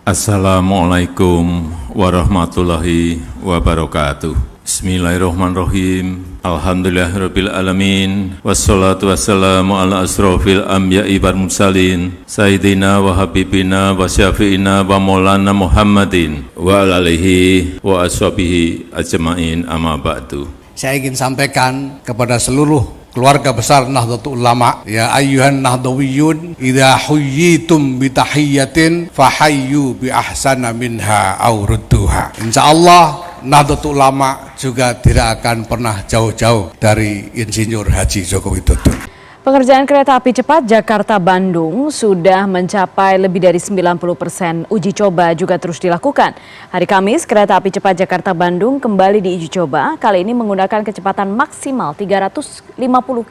Assalamualaikum warahmatullahi wabarakatuh. Bismillahirrahmanirrahim. Alhamdulillahirabbil alamin. Wassalatu wassalamu ala asrofil anbiya'i wal mursalin. Sayyidina wa habibina wa syafi'ina wa maulana Muhammadin wa ala alihi wa ashabihi ajma'in, amma ba'du. Saya ingin sampaikan kepada seluruh keluarga besar Nahdlatul Ulama, ya ayyuhan nahdawiyun idza huyyitum bi tahiyyatin fahayyu bi ahsana minha aw rudduha. Insyaallah Nahdlatul Ulama juga tidak akan pernah jauh-jauh dari Insinyur Haji Joko Widodo. Pengerjaan kereta api cepat Jakarta-Bandung sudah mencapai lebih dari 90%. Uji coba juga terus dilakukan. Hari Kamis, kereta api cepat Jakarta-Bandung kembali diuji coba. Kali ini menggunakan kecepatan maksimal 350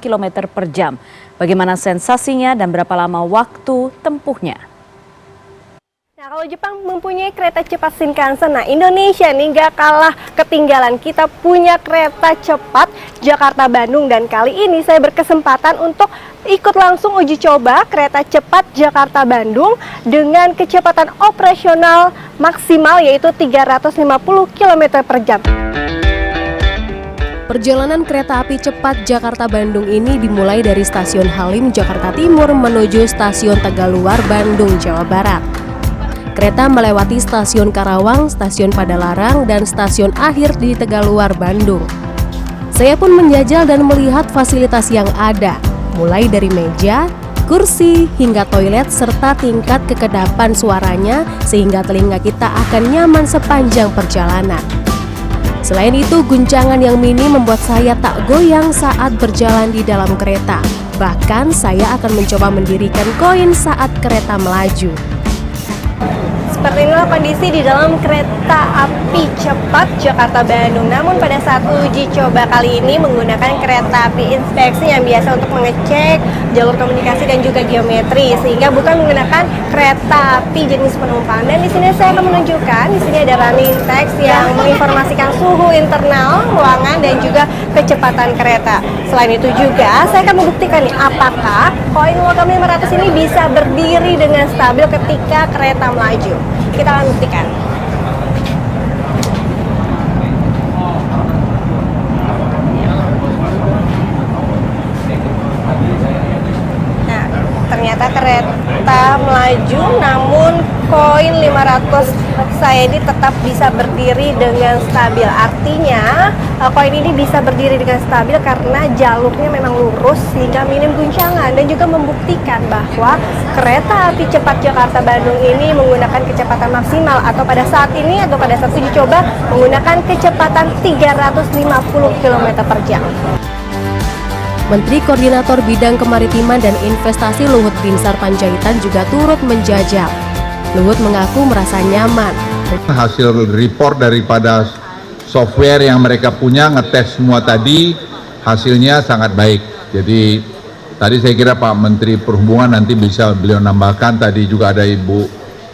km per jam. Bagaimana sensasinya dan berapa lama waktu tempuhnya? Nah, kalau Jepang mempunyai kereta cepat Shinkansen, nah Indonesia nih gak kalah ketinggalan. Kita punya kereta cepat Jakarta-Bandung dan kali ini saya berkesempatan untuk ikut langsung uji coba kereta cepat Jakarta-Bandung dengan kecepatan operasional maksimal yaitu 350 km per jam. Perjalanan kereta api cepat Jakarta-Bandung ini dimulai dari stasiun Halim, Jakarta Timur menuju stasiun Tegaluar, Bandung, Jawa Barat. Kereta melewati stasiun Karawang, stasiun Padalarang, dan stasiun akhir di Tegaluar, Bandung. Saya pun menjajal dan melihat fasilitas yang ada, mulai dari meja, kursi, hingga toilet, serta tingkat kekedapan suaranya sehingga telinga kita akan nyaman sepanjang perjalanan. Selain itu, guncangan yang minim membuat saya tak goyang saat berjalan di dalam kereta. Bahkan saya akan mencoba mendirikan koin saat kereta melaju. Seperti inilah kondisi di dalam kereta api cepat Jakarta-Bandung. Namun pada saat uji coba kali ini menggunakan kereta api inspeksi yang biasa untuk mengecek jalur komunikasi dan juga geometri, sehingga bukan menggunakan kereta api jenis penumpang. Dan di sini saya akan menunjukkan, di sini ada running text yang menginformasikan suhu internal ruangan dan juga kecepatan kereta. Selain itu juga saya akan membuktikan nih apakah koin logam 500 ini bisa berdiri dengan stabil ketika kereta melaju. Kita akan buktikan. Nah, ternyata kereta melaju, namun koin 500 saya ini tetap bisa berdiri dengan stabil. Artinya koin ini bisa berdiri dengan stabil karena jalurnya memang lurus sehingga minim guncangan, dan juga membuktikan bahwa kereta api cepat Jakarta-Bandung ini menggunakan kecepatan maksimal atau pada saat ini atau pada saat uji coba menggunakan kecepatan 350 km per jam. Menteri Koordinator Bidang Kemaritiman dan Investasi Luhut Binsar Panjaitan juga turut menjajal. Luhut mengaku merasa nyaman. Hasil report daripada software yang mereka punya, ngetes semua tadi, hasilnya sangat baik. Jadi tadi saya kira Pak Menteri Perhubungan nanti bisa beliau nambahkan, tadi juga ada Ibu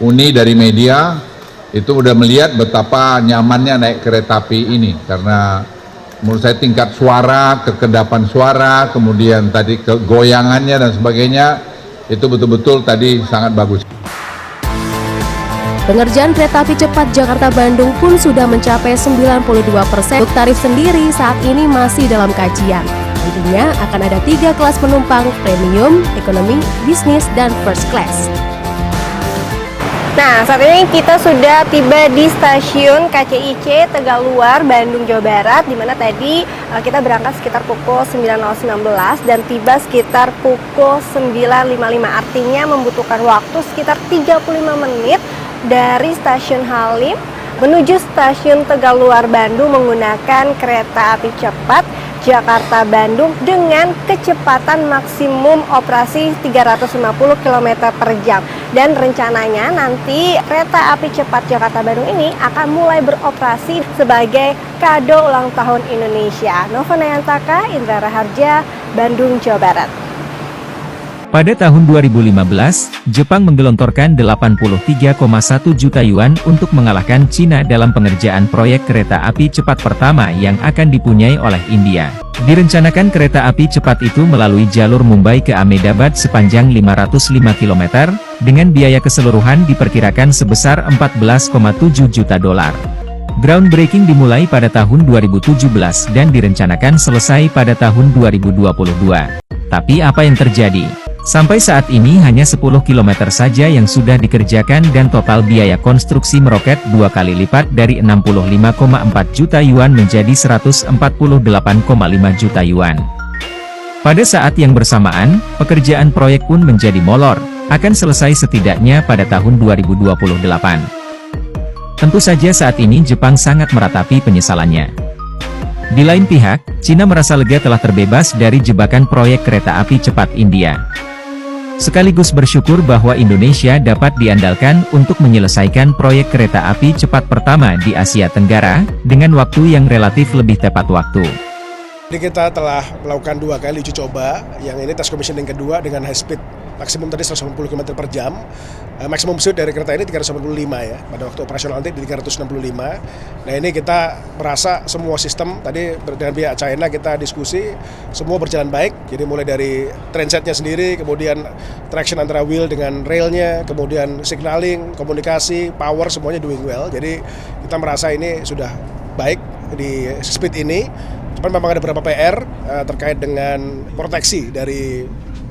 Uni dari media, itu udah melihat betapa nyamannya naik kereta api ini. Karena menurut saya tingkat suara, kekedapan suara, kemudian tadi kegoyangannya dan sebagainya, itu betul-betul tadi sangat bagus. Pengerjaan kereta api cepat Jakarta-Bandung pun sudah mencapai 92%. Untuk tarif sendiri saat ini masih dalam kajian. Intinya akan ada 3 kelas penumpang, premium, ekonomi, bisnis, dan first class. Nah, saat ini kita sudah tiba di stasiun KCIC Tegaluar, Bandung, Jawa Barat, di mana tadi kita berangkat sekitar pukul 9.19 dan tiba sekitar pukul 9.55. Artinya membutuhkan waktu sekitar 35 menit dari stasiun Halim menuju stasiun Tegaluar, Bandung menggunakan kereta api cepat Jakarta-Bandung dengan kecepatan maksimum operasi 350 km per jam. Dan rencananya nanti kereta api cepat Jakarta-Bandung ini akan mulai beroperasi sebagai kado ulang tahun Indonesia. Nova Nayantaka, Indra Raharja, Bandung, Jawa Barat. Pada tahun 2015, Jepang menggelontorkan 83,1 juta yuan untuk mengalahkan Cina dalam pengerjaan proyek kereta api cepat pertama yang akan dipunyai oleh India. Direncanakan kereta api cepat itu melalui jalur Mumbai ke Ahmedabad sepanjang 505 km, dengan biaya keseluruhan diperkirakan sebesar 14,7 juta dolar. Groundbreaking dimulai pada tahun 2017 dan direncanakan selesai pada tahun 2022. Tapi apa yang terjadi? Sampai saat ini hanya 10 km saja yang sudah dikerjakan dan total biaya konstruksi meroket 2 kali lipat dari 65,4 juta yuan menjadi 148,5 juta yuan. Pada saat yang bersamaan, pekerjaan proyek pun menjadi molor, akan selesai setidaknya pada tahun 2028. Tentu saja saat ini Jepang sangat meratapi penyesalannya. Di lain pihak, Cina merasa lega telah terbebas dari jebakan proyek kereta api cepat India. Sekaligus bersyukur bahwa Indonesia dapat diandalkan untuk menyelesaikan proyek kereta api cepat pertama di Asia Tenggara, dengan waktu yang relatif lebih tepat waktu. Jadi kita telah melakukan 2 kali uji coba, yang ini test commissioning kedua dengan high speed maksimum tadi 180 km per jam. Maksimum speed dari kereta ini 385 ya, pada waktu operasional nanti di 365. Nah ini kita merasa semua sistem, tadi dengan pihak China kita diskusi, semua berjalan baik. Jadi mulai dari trainsetnya sendiri, kemudian traction antara wheel dengan railnya, kemudian signaling, komunikasi, power, semuanya doing well. Jadi kita merasa ini sudah baik di speed ini. Cuman memang ada beberapa PR terkait dengan proteksi dari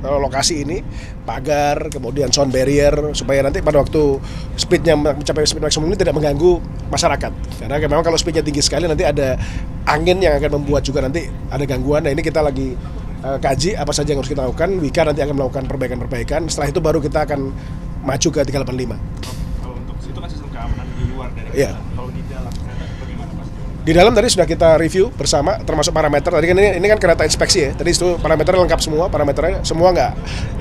lokasi ini, pagar, kemudian sound barrier, supaya nanti pada waktu speednya mencapai speed maksimum ini tidak mengganggu masyarakat. Karena memang kalau speednya tinggi sekali nanti ada angin yang akan membuat juga nanti ada gangguan. Nah ini kita lagi kaji apa saja yang harus kita lakukan. Wika nanti akan melakukan perbaikan-perbaikan. Setelah itu baru kita akan maju ke 385. Kalau untuk itu kan sistem keamanan di luar dari Iya. Kalau di dalam kereta bagaimana Mas? Di dalam tadi sudah kita review bersama, termasuk parameter. Tadi kan ini kan kereta inspeksi ya. Tadi itu parameternya lengkap semua, parameternya semua nggak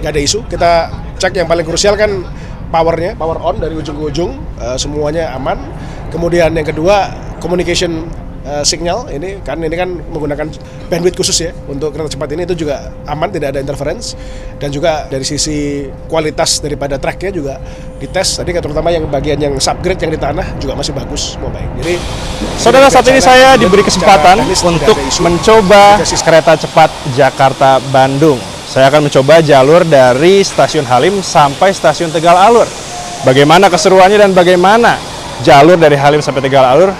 ada isu. Kita cek yang paling krusial kan powernya, power on dari ujung ke ujung, semuanya aman. Kemudian yang kedua communication signal ini kan menggunakan bandwidth khusus ya untuk kereta cepat ini, itu juga aman, tidak ada interference. Dan juga dari sisi kualitas daripada tracknya juga dites tadi, terutama yang bagian yang subgrade yang di tanah juga masih bagus, semua baik. Jadi Saudara, saat ini saya diberi kesempatan untuk mencoba kereta cepat Jakarta-Bandung. Saya akan mencoba jalur dari Stasiun Halim sampai Stasiun Tegal Alur. Bagaimana keseruannya dan bagaimana jalur dari Halim sampai Tegal Alur?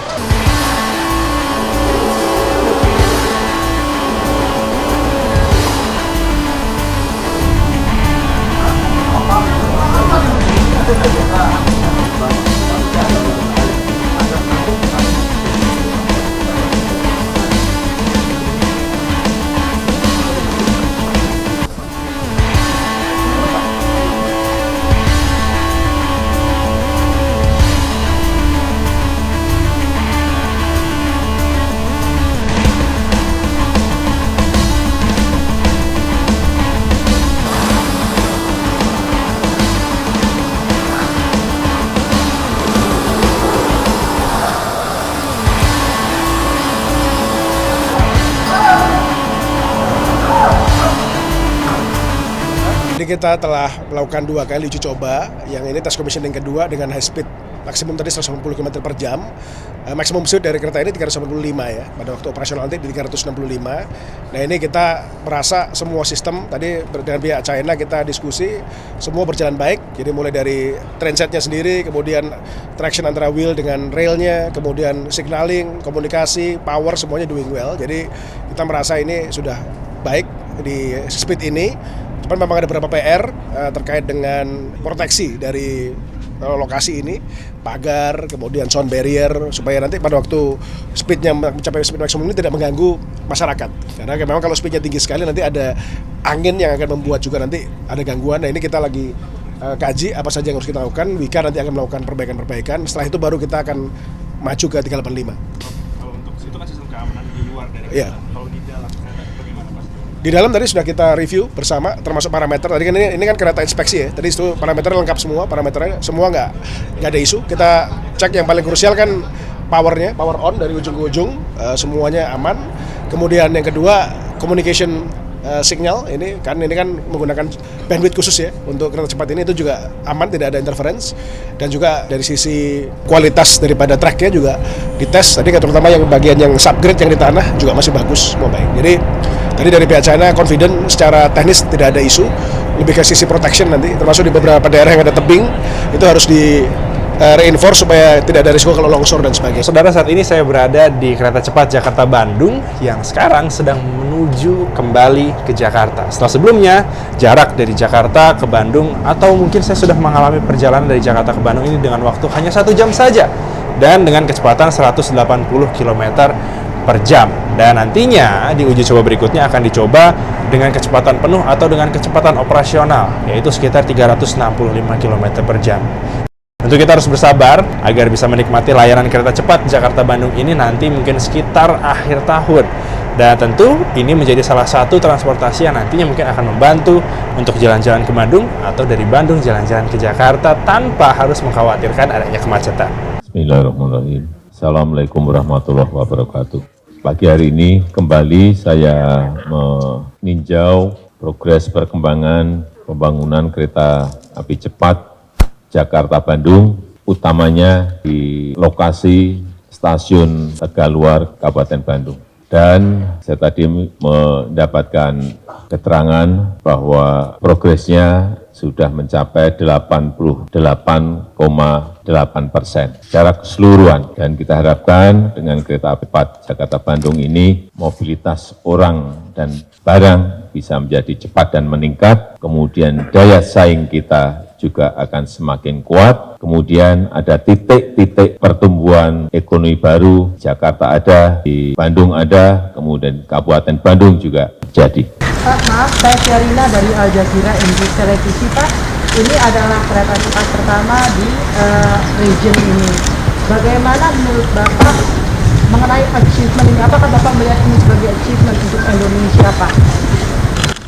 Jadi kita telah melakukan 2 kali uji coba, yang ini test commissioning kedua dengan high speed maksimum tadi 180 km per jam. Maksimum speed dari kereta ini 385 ya, pada waktu operasional nanti di 365. Nah ini kita merasa semua sistem, tadi dengan pihak China kita diskusi, semua berjalan baik. Jadi mulai dari trainsetnya sendiri, kemudian traction antara wheel dengan railnya, kemudian signaling, komunikasi, power, semuanya doing well. Jadi kita merasa ini sudah baik di speed ini. Cuman memang ada beberapa PR terkait dengan proteksi dari lokasi ini, pagar, kemudian sound barrier, supaya nanti pada waktu speednya mencapai speed maksimum ini tidak mengganggu masyarakat. Karena memang kalau speednya tinggi sekali nanti ada angin yang akan membuat juga nanti ada gangguan. Nah ini kita lagi kaji apa saja yang harus kita lakukan. Wika nanti akan melakukan perbaikan-perbaikan. Setelah itu baru kita akan maju ke 385. Kalau untuk itu kan sistem keamanan di luar dari Iya. Kalau di dalam kereta bagaimana Mas? Di dalam tadi sudah kita review bersama, termasuk parameter. Tadi kan ini kan kereta inspeksi ya. Tadi itu parameternya lengkap semua, parameternya semua nggak ada isu. Kita cek yang paling krusial kan powernya, power on dari ujung ke ujung, semuanya aman. Kemudian yang kedua communication signal ini kan menggunakan bandwidth khusus ya untuk kereta cepat ini, itu juga aman, tidak ada interference, dan juga dari sisi kualitas daripada tracknya juga dites tadi, terutama yang bagian yang subgrade yang di tanah juga masih bagus, semua baik. Jadi tadi dari pihak China confident secara teknis tidak ada isu, lebih ke sisi protection nanti, termasuk di beberapa daerah yang ada tebing itu harus di reinforce supaya tidak ada risiko kalau longsor dan sebagainya. Saudara, saat ini saya berada di kereta cepat Jakarta-Bandung yang sekarang sedang menuju kembali ke Jakarta. Setelah sebelumnya, jarak dari Jakarta ke Bandung, atau mungkin saya sudah mengalami perjalanan dari Jakarta ke Bandung ini dengan waktu hanya 1 jam saja, dan dengan kecepatan 180 km per jam. Dan nantinya di uji coba berikutnya akan dicoba dengan kecepatan penuh atau dengan kecepatan operasional, yaitu sekitar 365 km per jam. Tentu kita harus bersabar agar bisa menikmati layanan kereta cepat Jakarta-Bandung ini nanti mungkin sekitar akhir tahun. Dan tentu ini menjadi salah satu transportasi yang nantinya mungkin akan membantu untuk jalan-jalan ke Bandung atau dari Bandung jalan-jalan ke Jakarta tanpa harus mengkhawatirkan adanya kemacetan. Bismillahirrahmanirrahim. Assalamualaikum warahmatullahi wabarakatuh. Pagi hari ini kembali saya meninjau progres perkembangan pembangunan kereta api cepat Jakarta-Bandung, utamanya di lokasi stasiun Tegaluar, Kabupaten Bandung. Dan saya tadi mendapatkan keterangan bahwa progresnya sudah mencapai 88,8% secara keseluruhan. Dan kita harapkan dengan kereta api cepat Jakarta-Bandung ini, mobilitas orang dan barang bisa menjadi cepat dan meningkat, kemudian daya saing kita juga akan semakin kuat. Kemudian ada titik-titik pertumbuhan ekonomi baru. Jakarta ada, di Bandung ada, kemudian Kabupaten Bandung juga jadi. Pak, maaf, saya Syarina dari Al Jazeera Inggris Televisi, Pak. Ini adalah kereta cepat pertama di region ini. Bagaimana menurut Bapak mengenai achievement ini? Apakah Bapak melihat ini sebagai achievement untuk Indonesia, Pak?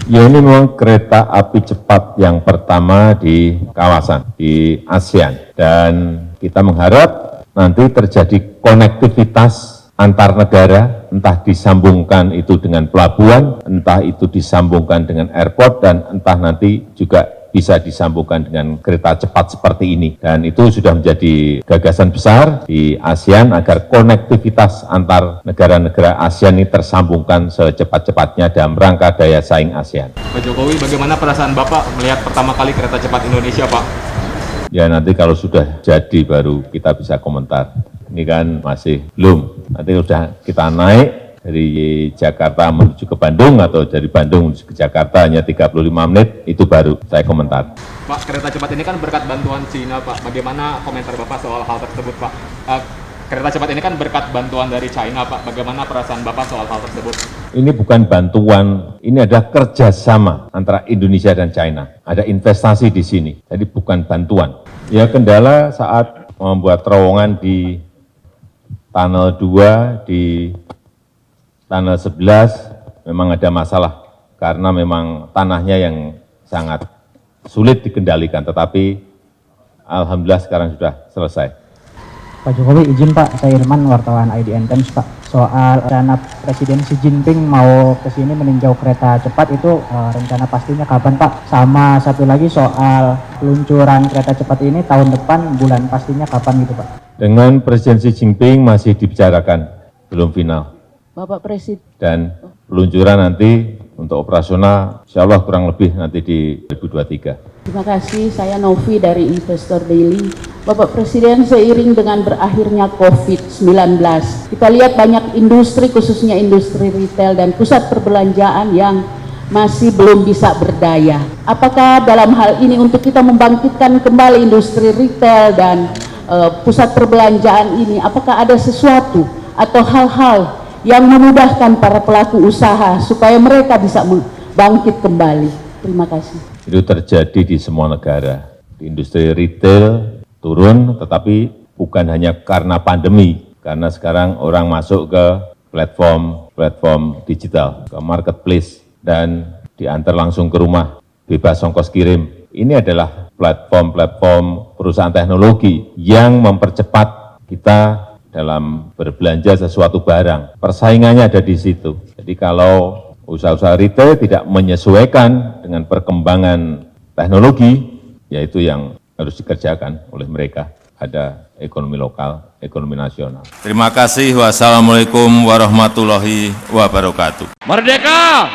Ya, ini memang kereta api cepat yang pertama di kawasan, di ASEAN. Dan kita mengharap nanti terjadi konektivitas antar negara, entah disambungkan itu dengan pelabuhan, entah itu disambungkan dengan airport, dan entah nanti juga bisa disambungkan dengan kereta cepat seperti ini. Dan itu sudah menjadi gagasan besar di ASEAN agar konektivitas antar negara-negara ASEAN ini tersambungkan secepat-cepatnya dalam rangka daya saing ASEAN. Pak Jokowi, bagaimana perasaan Bapak melihat pertama kali kereta cepat Indonesia, Pak? Ya, nanti kalau sudah jadi baru kita bisa komentar. Ini kan masih belum. Nanti sudah kita naik dari Jakarta menuju ke Bandung atau dari Bandung menuju ke Jakarta hanya 35 menit, itu baru saya komentar. Pak, kereta cepat ini kan berkat bantuan Cina, Pak. Bagaimana komentar Bapak soal hal tersebut, Pak? Kereta cepat ini kan berkat bantuan dari China, Pak. Bagaimana perasaan Bapak soal hal tersebut? Ini bukan bantuan, ini adalah kerjasama antara Indonesia dan China. Ada investasi di sini, jadi bukan bantuan. Ya, kendala saat membuat terowongan di Tunnel 2, di Tunnel 11 memang ada masalah karena memang tanahnya yang sangat sulit dikendalikan, tetapi alhamdulillah sekarang sudah selesai. Pak Jokowi, izin Pak, saya Irman, wartawan IDN Times, Pak. Soal rencana Presiden Xi Jinping mau ke sini meninjau kereta cepat itu rencana pastinya kapan, Pak? Sama satu lagi soal peluncuran kereta cepat ini tahun depan, bulan pastinya kapan gitu, Pak? Dengan Presiden Xi Jinping masih dibicarakan, belum final. Bapak Presiden. Dan peluncuran nanti untuk operasional insya Allah kurang lebih nanti di 2023. Terima kasih, saya Novi dari Investor Daily. Bapak Presiden, seiring dengan berakhirnya COVID-19, kita lihat banyak industri, khususnya industri retail dan pusat perbelanjaan yang masih belum bisa berdaya. Apakah dalam hal ini untuk kita membangkitkan kembali industri retail dan pusat perbelanjaan ini, apakah ada sesuatu atau hal-hal yang memudahkan para pelaku usaha supaya mereka bisa bangkit kembali? Terima kasih. Itu terjadi di semua negara. Di industri retail turun, tetapi bukan hanya karena pandemi, karena sekarang orang masuk ke platform digital, ke marketplace, dan diantar langsung ke rumah, bebas ongkos kirim. Ini adalah platform perusahaan teknologi yang mempercepat kita dalam berbelanja sesuatu barang. Persaingannya ada di situ. Jadi kalau usaha-usaha retail tidak menyesuaikan dengan perkembangan teknologi, yaitu yang harus dikerjakan oleh mereka. Ada ekonomi lokal, ekonomi nasional. Terima kasih. Wassalamualaikum warahmatullahi wabarakatuh. Merdeka!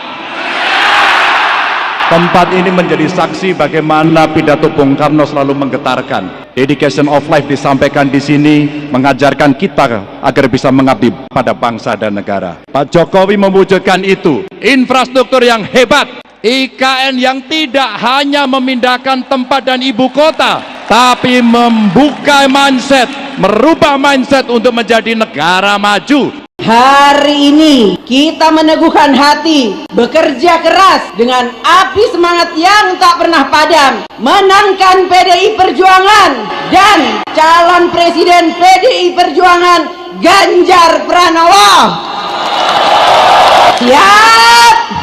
Tempat ini menjadi saksi bagaimana pidato Bung Karno selalu menggetarkan. Dedication of life disampaikan di sini, mengajarkan kita agar bisa mengabdi pada bangsa dan negara. Pak Jokowi mewujudkan itu. Infrastruktur yang hebat, IKN yang tidak hanya memindahkan tempat dan ibu kota, tapi membuka mindset, merubah mindset untuk menjadi negara maju. Hari ini kita meneguhkan hati, bekerja keras dengan api semangat yang tak pernah padam, menangkan PDI Perjuangan dan calon presiden PDI Perjuangan Ganjar Pranowo. Siap!